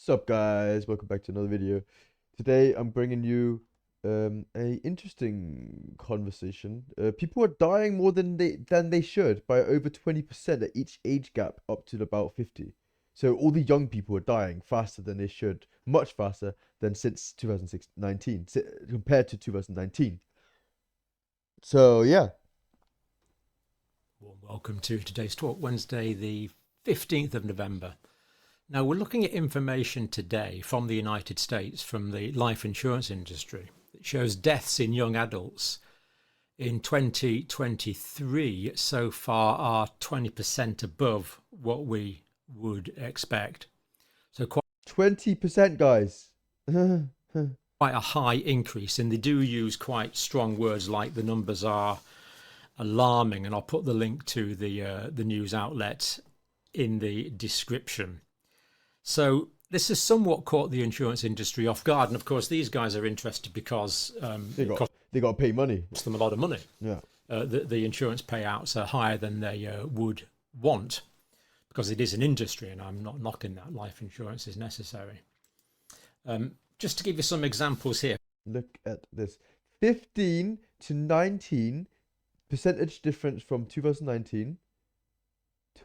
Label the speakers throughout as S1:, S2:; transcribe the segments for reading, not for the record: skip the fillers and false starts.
S1: Sup guys, welcome back to another video. Today I'm bringing you a interesting conversation. People are dying more than they should by over 20% at each age gap up to about 50. So all the young people are dying faster than they should, much faster than since 2019 compared to 2019. So yeah,
S2: Warm welcome to today's talk, Wednesday, the 15th of November. Now, we're looking at information today from the United States, from the life insurance industry. It shows deaths in young adults in 2023 so far are 20% above what we would expect. So
S1: 20% guys.
S2: quite a high increase, and they do use quite strong words like the numbers are alarming, and I'll put the link to the news outlet in the description. So this has somewhat caught the insurance industry off guard, and of course these guys are interested because
S1: They got to pay money.
S2: costs them a lot of money.
S1: Yeah.
S2: The insurance payouts are higher than they would want, because it is an industry, and I'm not knocking that. Life insurance is necessary. Just to give you some examples here.
S1: Look at this. 15 to 19 percentage difference from 2019.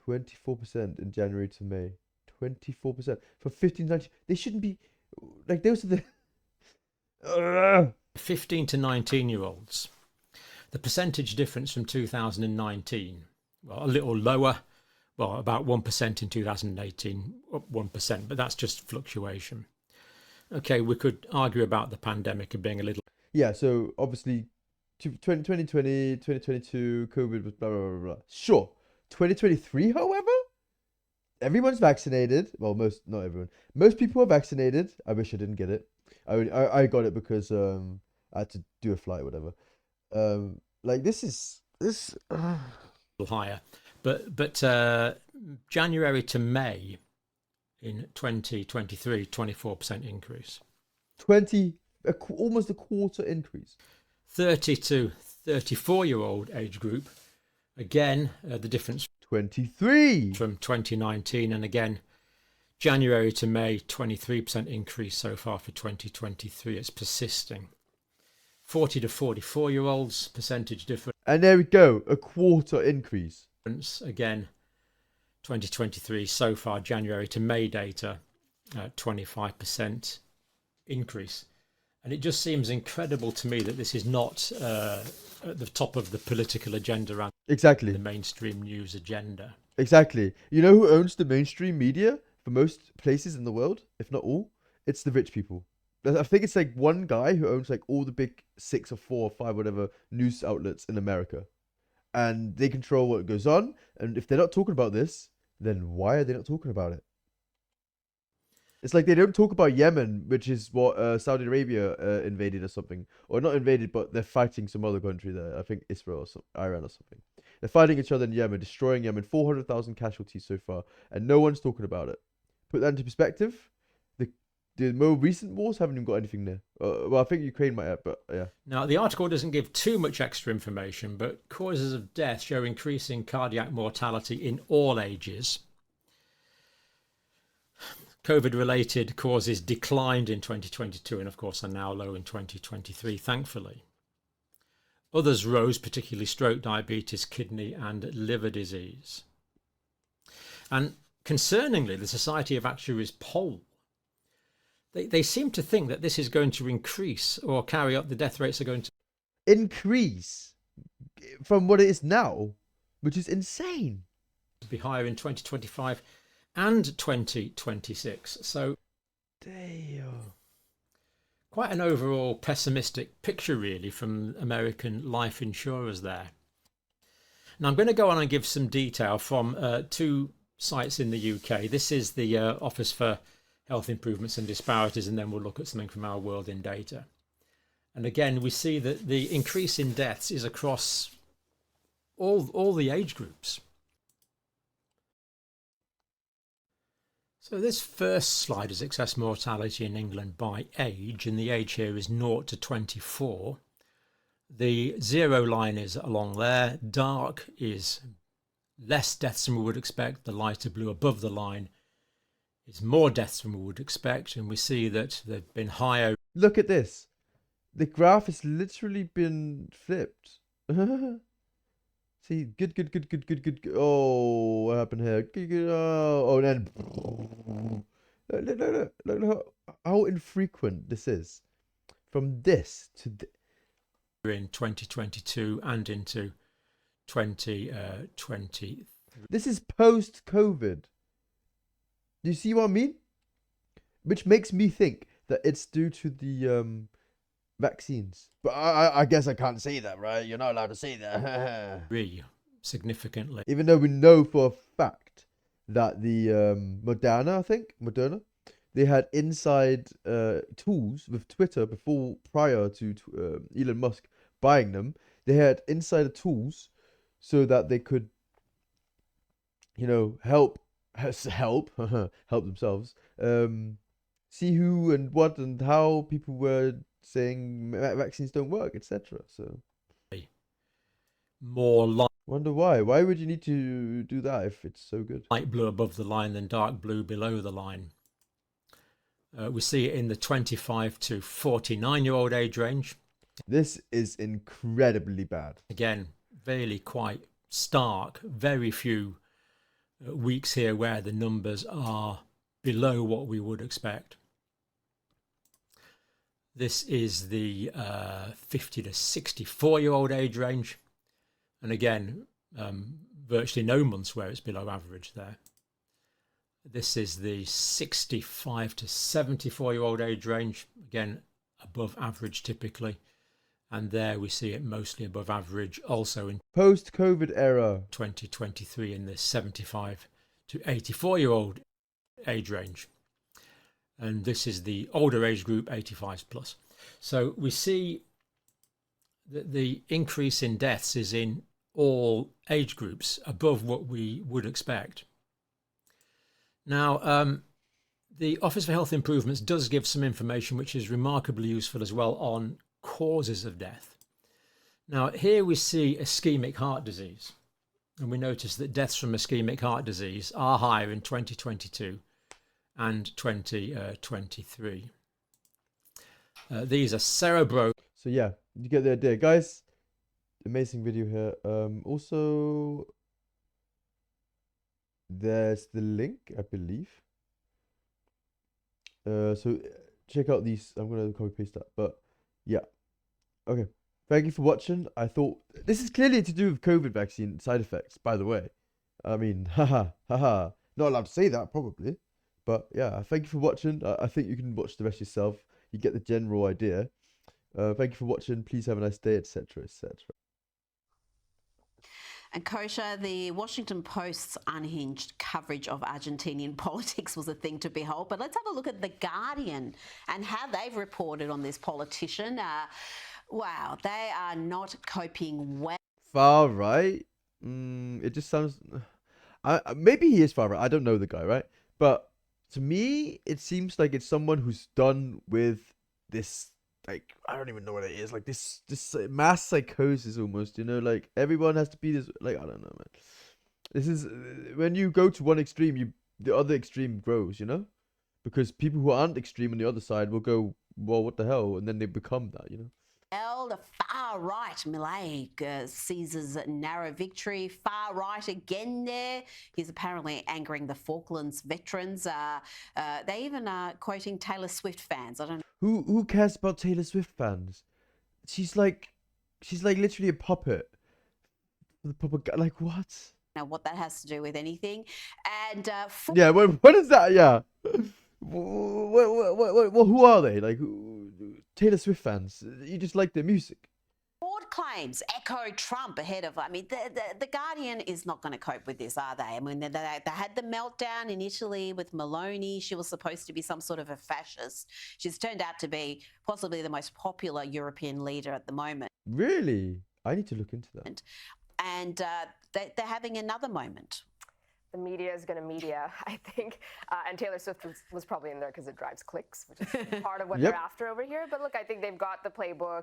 S1: 24% in January to May. 24% from 15 to 19. They shouldn't be like those are the
S2: 15 to 19-year-olds. The percentage difference from 2019, well, a little lower, well, about 1% in 2018, up 1%, but that's just fluctuation. Okay, we could argue about the pandemic and being a little...
S1: Yeah, so obviously 2020, 2022, COVID was blah, blah, blah, blah. Sure. 2023, however, everyone's vaccinated. Well, not everyone. Most people are vaccinated. I wish I didn't get it. I got it because I had to do a flight, whatever. Like this.
S2: higher, but January to May in 2023, 24% increase.
S1: 20, almost a quarter increase.
S2: 30 to 34-year-old age group, again, the difference
S1: 23
S2: from 2019, and again, January to May, 23% increase so far for 2023. It's persisting. 40 to 44-year-olds, percentage difference.
S1: And there we go, a quarter increase.
S2: Again, 2023 so far, January to May data, 25% increase. And it just seems incredible to me that this is not at the top of the political agenda and
S1: Exactly.
S2: the mainstream news agenda.
S1: Exactly. You know who owns the mainstream media for most places in the world, if not all? It's the rich people. I think it's like one guy who owns like all the big 6 or 4 or 5 whatever news outlets in America. And they control what goes on. And if they're not talking about this, then why are they not talking about it? It's like they don't talk about Yemen, which is what Saudi Arabia invaded or something. Or not invaded, but they're fighting some other country there. I think Israel or Iran or something. They're fighting each other in Yemen, destroying Yemen. 400,000 casualties so far. And no one's talking about it. Put that into perspective. The more recent wars haven't even got anything there. Well, I think Ukraine might have, but yeah.
S2: Now, the article doesn't give too much extra information, but causes of death show increasing cardiac mortality in all ages. COVID-related causes declined in 2022 and, of course, are now low in 2023, thankfully. Others rose, particularly stroke, diabetes, kidney and liver disease. And concerningly, the Society of Actuaries poll, they seem to think that this is going to increase or carry up, the death rates are going to
S1: increase from what it is now, which is insane.
S2: Be higher in 2025 and 2026. So,
S1: damn.
S2: Quite an overall pessimistic picture, really, from American life insurers there. Now, I'm going to go on and give some detail from 2 sites in the UK. This is the Office for Health Improvements and Disparities, and then we'll look at something from our World in Data. And again, we see that the increase in deaths is across all the age groups. So this first slide is excess mortality in England by age, and the age here is 0 to 24. The 0 line is along there. Dark is less deaths than we would expect. The lighter blue above the line is more deaths than we would expect, and we see that they've been higher.
S1: Look at this. The graph has literally been flipped. See, good. Oh, what happened here? Good. Oh, then. Look how infrequent this is. From this to
S2: in 2022 and into 2020.
S1: This is post-COVID. Do you see what I mean? Which makes me think that it's due to the vaccines. But I guess I can't say that, right? You're not allowed to say that.
S2: Really significantly.
S1: Even though we know for a fact that the Moderna, they had inside tools with Twitter prior to Elon Musk buying them. They had insider tools so that they could, help themselves. See who and what and how people were saying vaccines don't work, etc. So
S2: more light.
S1: Wonder why? Why would you need to do that if it's so good?
S2: Light blue above the line than dark blue below the line. We see it in the 25 to 49-year-old age range.
S1: This is incredibly bad.
S2: Again, really quite stark. Very few weeks here where the numbers are below what we would expect. This is the 50 to 64-year-old age range. And again, virtually no months where it's below average there. This is the 65 to 74-year-old age range. Again, above average typically. And there we see it mostly above average also in
S1: post-COVID era
S2: 2023 in the 75 to 84-year-old age range. And this is the older age group, 85 plus. So we see that the increase in deaths is in all age groups above what we would expect. Now, the Office for Health Improvements does give some information which is remarkably useful as well on causes of death. Now, here we see ischemic heart disease, and we notice that deaths from ischemic heart disease are higher in 2022 and 2023. These are cerebral.
S1: So yeah, you get the idea, guys. Amazing video here. Also, there's the link, I believe. So check out these. I'm gonna copy paste that, but yeah. Okay. Thank you for watching. I thought this is clearly to do with COVID vaccine side effects, by the way. I mean, haha. Not allowed to say that, probably. But yeah, thank you for watching. I think you can watch the rest yourself. You get the general idea. Thank you for watching. Please have a nice day, etc., etc.
S3: And Kosha, the Washington Post's unhinged coverage of Argentinian politics was a thing to behold. But let's have a look at The Guardian and how they've reported on this politician. Wow, they are not coping well.
S1: Far right? It just sounds... maybe he is far right. I don't know the guy, right? But to me, it seems like it's someone who's done with this... Like, I don't even know what it is. Like, this mass psychosis almost, like, everyone has to be this... Like, I don't know, man. This is... When you go to one extreme, the other extreme grows, Because people who aren't extreme on the other side will go, well, what the hell? And then they become that,
S3: The far right Milei seizes a narrow victory. Far right again there. He's apparently angering the Falklands veterans. They even are quoting Taylor Swift fans. I don't know.
S1: Who cares about Taylor Swift fans? She's like literally a puppet. The puppet, like what?
S3: Now what that has to do with anything. And
S1: yeah, what is that? Yeah. Who are they? Like Taylor Swift fans? You just like their music.
S3: Fraud claims echo Trump ahead of. I mean, the Guardian is not going to cope with this, are they? I mean, they had the meltdown in Italy with Meloni. She was supposed to be some sort of a fascist. She's turned out to be possibly the most popular European leader at the moment.
S1: Really? I need to look into that.
S3: And they're having another moment.
S4: The media is going to media, I think. And Taylor Swift was probably in there because it drives clicks, which is part of what they're after over here. But look, I think they've got the playbook.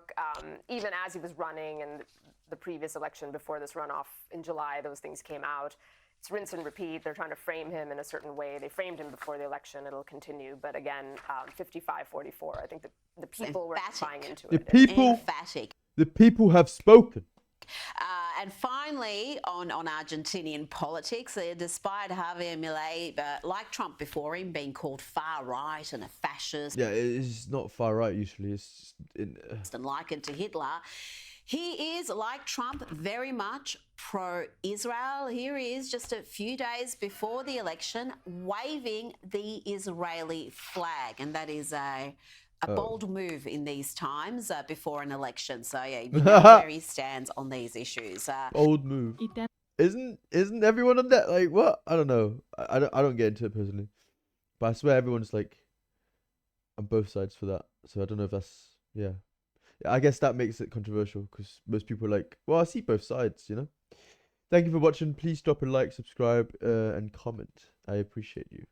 S4: Even as he was running in the previous election before this runoff in July, those things came out. it's rinse and repeat. They're trying to frame him in a certain way. They framed him before the election. It'll continue. But again, 55-44. I think the people were buying into
S1: The
S4: it.
S1: people,
S3: Emphatic.
S1: the people have spoken.
S3: And finally, on Argentinian politics, despite Javier Milei, like Trump before him, being called far right and a fascist,
S1: Yeah, it's not far right usually. It's
S3: and likened to Hitler, he is, like Trump, very much pro-Israel. Here he is, just a few days before the election, waving the Israeli flag, and that is a bold move in these times before an election. So yeah, you know where he stands on these issues.
S1: bold move. Isn't everyone on that? Like what? I don't know. I don't get into it personally, but I swear everyone's like on both sides for that. So I don't know if that's yeah. I guess that makes it controversial because most people are like, well, I see both sides, you know. Thank you for watching. Please drop a like, subscribe, and comment. I appreciate you.